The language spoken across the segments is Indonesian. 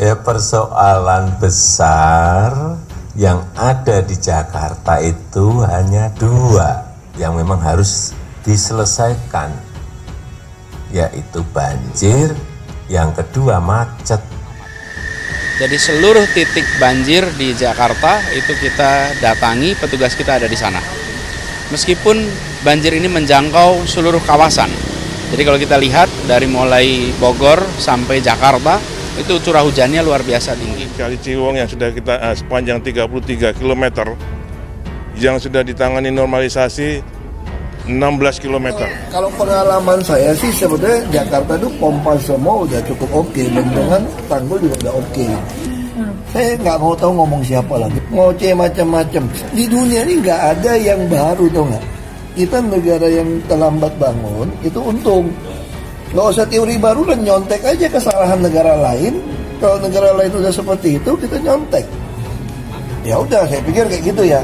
Ya, persoalan besar yang ada di Jakarta itu hanya dua yang memang harus diselesaikan, yaitu banjir, yang kedua macet. Jadi seluruh titik banjir di Jakarta itu kita datangi, petugas kita ada di sana. Meskipun banjir ini menjangkau seluruh kawasan. Jadi kalau kita lihat dari mulai Bogor sampai Jakarta, itu curah hujannya luar biasa tinggi. Kali Ciliwung yang sudah kita sepanjang 33 km yang sudah ditangani normalisasi 16 km. Kalau pengalaman saya sih sebetulnya Jakarta itu pompa semua udah cukup oke, bendungan tanggul juga udah oke. Saya nggak mau tahu ngomong siapa lagi, ngoceh macam-macam. Di dunia ini nggak ada yang baru, tau nggak? Kita negara yang terlambat bangun itu untung. Nggak usah teori baru dan nyontek aja kesalahan negara lain. Kalau negara lain udah seperti itu, kita nyontek. Ya udah, saya pikir kayak gitu ya.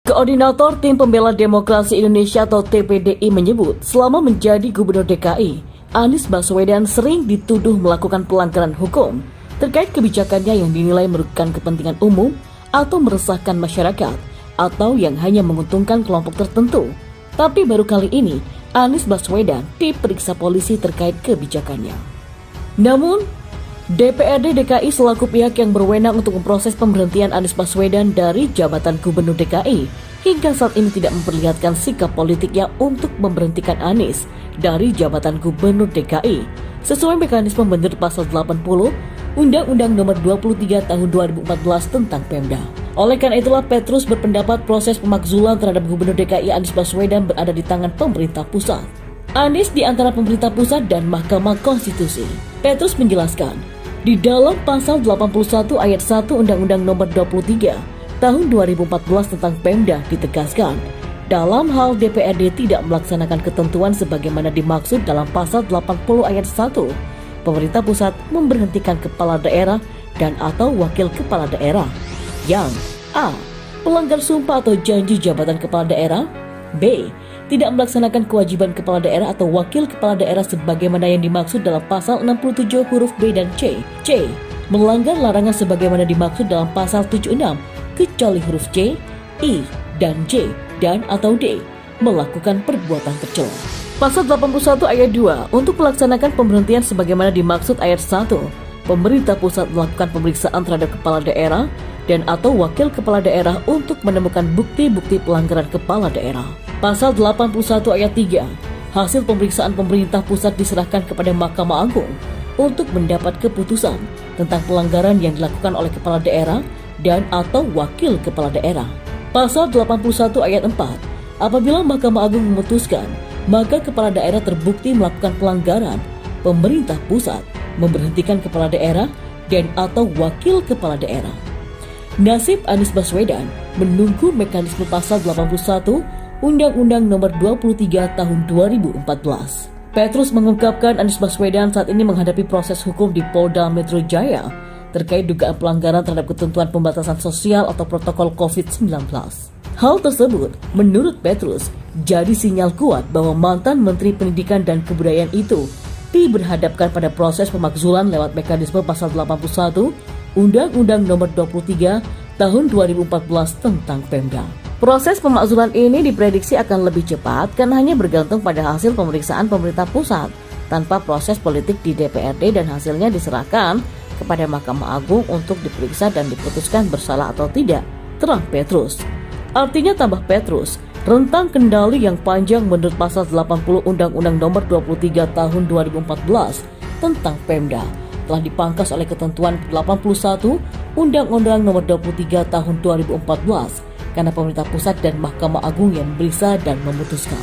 Koordinator Tim Pembela Demokrasi Indonesia atau TPDI menyebut, selama menjadi Gubernur DKI, Anies Baswedan sering dituduh melakukan pelanggaran hukum terkait kebijakannya yang dinilai merugikan kepentingan umum atau meresahkan masyarakat, atau yang hanya menguntungkan kelompok tertentu. Tapi baru kali ini, Anies Baswedan diperiksa polisi terkait kebijakannya. Namun, DPRD DKI selaku pihak yang berwenang untuk memproses pemberhentian Anies Baswedan dari jabatan Gubernur DKI hingga saat ini tidak memperlihatkan sikap politiknya untuk memberhentikan Anies dari jabatan Gubernur DKI sesuai mekanisme menurut pasal 80 Undang-Undang Nomor 23 Tahun 2014 tentang Pemda. Oleh karena itulah Petrus berpendapat proses pemakzulan terhadap Gubernur DKI Anies Baswedan berada di tangan pemerintah pusat. Anies di antara pemerintah pusat dan Mahkamah Konstitusi. Petrus menjelaskan, di dalam pasal 81 ayat 1 Undang-Undang Nomor 23 Tahun 2014 tentang Pemda ditegaskan, dalam hal DPRD tidak melaksanakan ketentuan sebagaimana dimaksud dalam pasal 80 ayat 1, pemerintah pusat memberhentikan kepala daerah dan atau wakil kepala daerah yang A. Pelanggar sumpah atau janji jabatan kepala daerah, B. Tidak melaksanakan kewajiban kepala daerah atau wakil kepala daerah sebagaimana yang dimaksud dalam pasal 67 huruf B dan C. C. Melanggar larangan sebagaimana dimaksud dalam pasal 76 kecuali huruf C, I, dan J, dan atau D. Melakukan perbuatan tercela. Pasal 81 ayat 2 untuk melaksanakan pemberhentian sebagaimana dimaksud ayat 1, pemerintah pusat melakukan pemeriksaan terhadap kepala daerah dan atau wakil kepala daerah untuk menemukan bukti-bukti pelanggaran kepala daerah. Pasal 81 ayat 3, hasil pemeriksaan pemerintah pusat diserahkan kepada Mahkamah Agung untuk mendapat keputusan tentang pelanggaran yang dilakukan oleh kepala daerah dan atau wakil kepala daerah. Pasal 81 ayat 4, apabila Mahkamah Agung memutuskan, maka kepala daerah terbukti melakukan pelanggaran, pemerintah pusat memberhentikan kepala daerah dan atau wakil kepala daerah. Nasib Anies Baswedan menunggu mekanisme pasal 81 Undang-Undang Nomor 23 Tahun 2014. Petrus mengungkapkan Anies Baswedan saat ini menghadapi proses hukum di Polda Metro Jaya terkait dugaan pelanggaran terhadap ketentuan pembatasan sosial atau protokol COVID-19. Hal tersebut, menurut Petrus, jadi sinyal kuat bahwa mantan Menteri Pendidikan dan Kebudayaan itu diberhadapkan pada proses pemakzulan lewat mekanisme pasal 81 Undang-Undang Nomor 23 Tahun 2014 tentang Pemda. Proses pemakzulan ini diprediksi akan lebih cepat karena hanya bergantung pada hasil pemeriksaan pemerintah pusat tanpa proses politik di DPRD dan hasilnya diserahkan kepada Mahkamah Agung untuk diperiksa dan diputuskan bersalah atau tidak, terang Petrus. Artinya tambah Petrus, rentang kendali yang panjang menurut pasal 80 Undang-Undang Nomor 23 Tahun 2014 tentang Pemda telah dipangkas oleh ketentuan 81 Undang-Undang Nomor 23 Tahun 2014 karena pemerintah pusat dan Mahkamah Agung yang memeriksa dan memutuskan.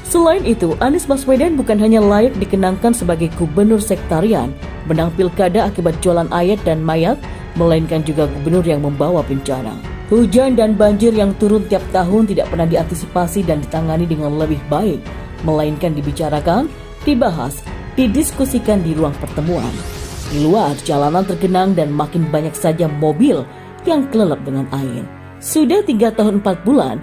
Selain itu, Anies Baswedan bukan hanya layak dikenangkan sebagai gubernur sektarian, menang pilkada akibat jualan ayat dan mayat, melainkan juga gubernur yang membawa bencana. Hujan dan banjir yang turun tiap tahun tidak pernah diantisipasi dan ditangani dengan lebih baik, melainkan dibicarakan, dibahas, didiskusikan di ruang pertemuan. Di luar, jalanan tergenang dan makin banyak saja mobil yang kelelep dengan air. Sudah 3 tahun 4 bulan,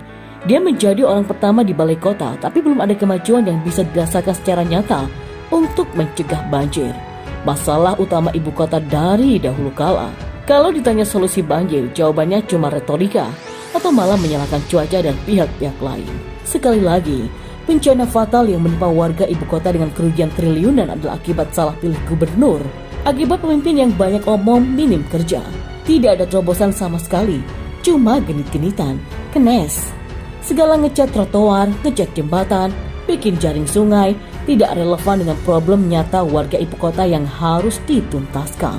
Dia menjadi orang pertama di balai kota, tapi belum ada kemajuan yang bisa dirasakan secara nyata untuk mencegah banjir. Masalah utama ibu kota dari dahulu kala. Kalau ditanya solusi banjir, jawabannya cuma retorika atau malah menyalahkan cuaca dan pihak-pihak lain. Sekali lagi, bencana fatal yang menimpa warga ibu kota dengan kerugian triliunan adalah akibat salah pilih gubernur. Akibat pemimpin yang banyak omong, minim kerja. Tidak ada terobosan sama sekali, cuma genit-genitan, kenes. Segala ngecat trotoar, ngecat jembatan, bikin jaring sungai, tidak relevan dengan problem nyata warga ibu kota yang harus dituntaskan.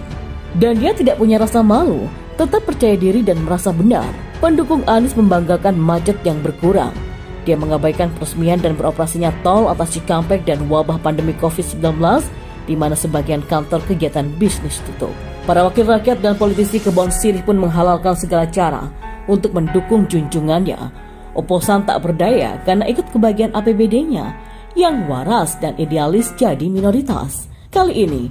Dan dia tidak punya rasa malu, tetap percaya diri dan merasa benar. Pendukung Anies membanggakan macet yang berkurang. Dia mengabaikan peresmian dan beroperasinya tol atas Cikampek dan wabah pandemi COVID-19, di mana sebagian kantor kegiatan bisnis tutup. Para wakil rakyat dan politisi Kebon Sirih pun menghalalkan segala cara untuk mendukung junjungannya. Oposan tak berdaya karena ikut kebagian APBD-nya, yang waras dan idealis jadi minoritas. Kali ini,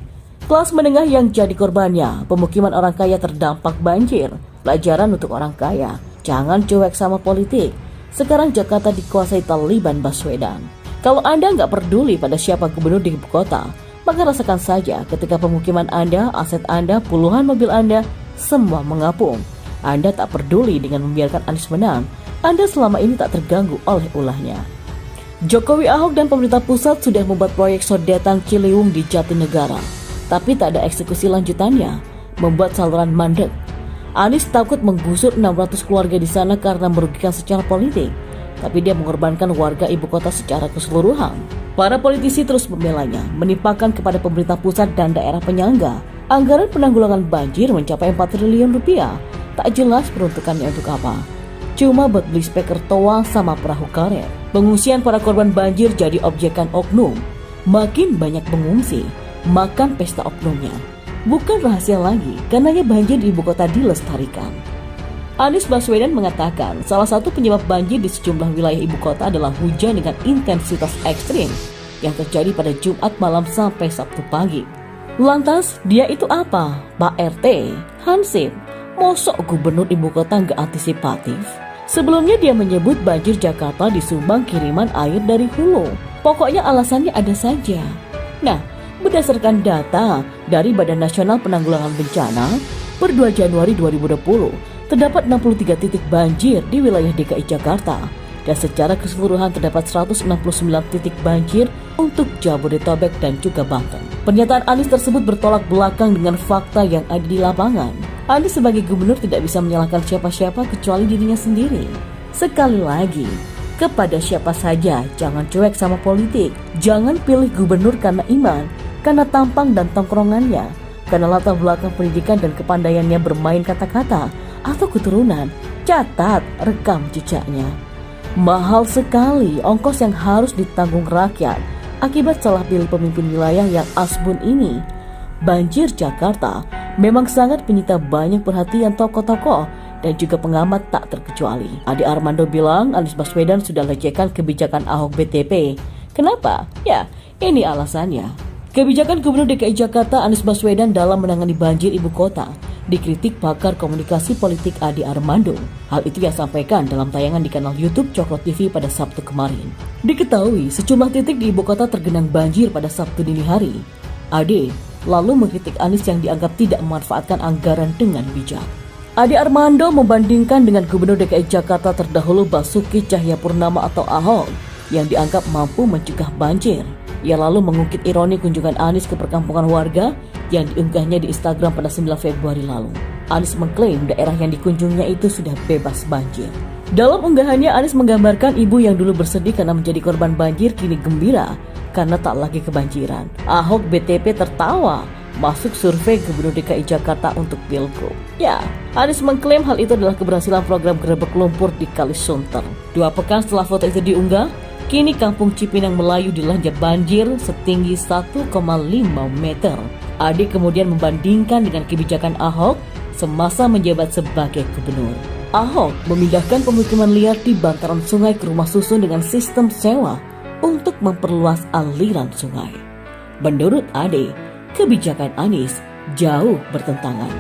kelas menengah yang jadi korbannya, pemukiman orang kaya terdampak banjir. Pelajaran untuk orang kaya, jangan cuek sama politik. Sekarang Jakarta dikuasai Taliban Baswedan. Kalau Anda nggak peduli pada siapa gubernur di ibu kota, maka rasakan saja ketika pemukiman Anda, aset Anda, puluhan mobil Anda, semua mengapung. Anda tak peduli dengan membiarkan Anies menang. Anda selama ini tak terganggu oleh ulahnya. Jokowi, Ahok, dan pemerintah pusat sudah membuat proyek sodetan Ciliwung di Jatinegara, tapi tak ada eksekusi lanjutannya, membuat saluran mandek. Anies takut menggusur 600 keluarga di sana karena merugikan secara politik, tapi dia mengorbankan warga ibu kota secara keseluruhan. Para politisi terus membelanya, menimpakan kepada pemerintah pusat dan daerah penyangga. Anggaran penanggulangan banjir mencapai 4 triliun rupiah, tak jelas peruntukannya untuk apa. Cuma buat beli speaker toa sama perahu karet. Pengungsian para korban banjir jadi objekan oknum. Makin banyak pengungsi, makan pesta oknumnya. Bukan rahasia lagi, karenanya banjir di ibu kota dilestarikan. Anies Baswedan mengatakan salah satu penyebab banjir di sejumlah wilayah ibu kota adalah hujan dengan intensitas ekstrim yang terjadi pada Jumat malam sampai Sabtu pagi. Lantas, dia itu apa? Pak RT, Hansip, mosok gubernur ibu kota nggak antisipatif? Sebelumnya dia menyebut banjir Jakarta disumbang kiriman air dari hulu. Pokoknya alasannya ada saja. Nah, berdasarkan data dari Badan Nasional Penanggulangan Bencana, per 2 Januari 2020, terdapat 63 titik banjir di wilayah DKI Jakarta. Dan secara keseluruhan terdapat 169 titik banjir untuk Jabodetabek dan juga Banten. Pernyataan Anies tersebut bertolak belakang dengan fakta yang ada di lapangan. Anies sebagai gubernur tidak bisa menyalahkan siapa-siapa kecuali dirinya sendiri. Sekali lagi, kepada siapa saja jangan cuek sama politik. Jangan pilih gubernur karena iman, karena tampang dan tongkrongannya, karena latar belakang pendidikan dan kepandaiannya bermain kata-kata atau keturunan. Catat, rekam jejaknya. Mahal sekali ongkos yang harus ditanggung rakyat akibat salah pilih pemimpin wilayah yang asbun ini. Banjir Jakarta memang sangat menyita banyak perhatian tokoh-tokoh dan juga pengamat tak terkecuali. Ade Armando bilang Anies Baswedan sudah lecehkan kebijakan Ahok BTP. Kenapa? Ya, ini alasannya. Kebijakan Gubernur DKI Jakarta Anies Baswedan dalam menangani banjir ibu kota dikritik pakar komunikasi politik Ade Armando. Hal itu ia sampaikan dalam tayangan di kanal YouTube Cokro TV pada Sabtu kemarin. Diketahui sejumlah titik di ibu kota tergenang banjir pada Sabtu dini hari. Ade lalu mengkritik Anies yang dianggap tidak memanfaatkan anggaran dengan bijak. Ade Armando membandingkan dengan Gubernur DKI Jakarta terdahulu Basuki Cahayapurnama atau Ahok yang dianggap mampu mencegah banjir. Ia lalu mengungkit ironi kunjungan Anies ke perkampungan warga yang diunggahnya di Instagram pada 9 Februari lalu. Anies mengklaim daerah yang dikunjunginya itu sudah bebas banjir. Dalam unggahannya, Anies menggambarkan ibu yang dulu bersedih karena menjadi korban banjir kini gembira karena tak lagi kebanjiran. Ahok BTP tertawa masuk survei Gubernur DKI Jakarta untuk Pilgub. Ya, Anies mengklaim hal itu adalah keberhasilan program gerebek lumpur di Kalisunter. 2 pekan setelah foto itu diunggah, kini kampung Cipinang Melayu dilanda banjir setinggi 1,5 meter. Ade kemudian membandingkan dengan kebijakan Ahok semasa menjabat sebagai gubernur. Ahok memindahkan pemukiman liar di bantaran sungai ke rumah susun dengan sistem sewa untuk memperluas aliran sungai. Menurut Ade, kebijakan Anies jauh bertentangan.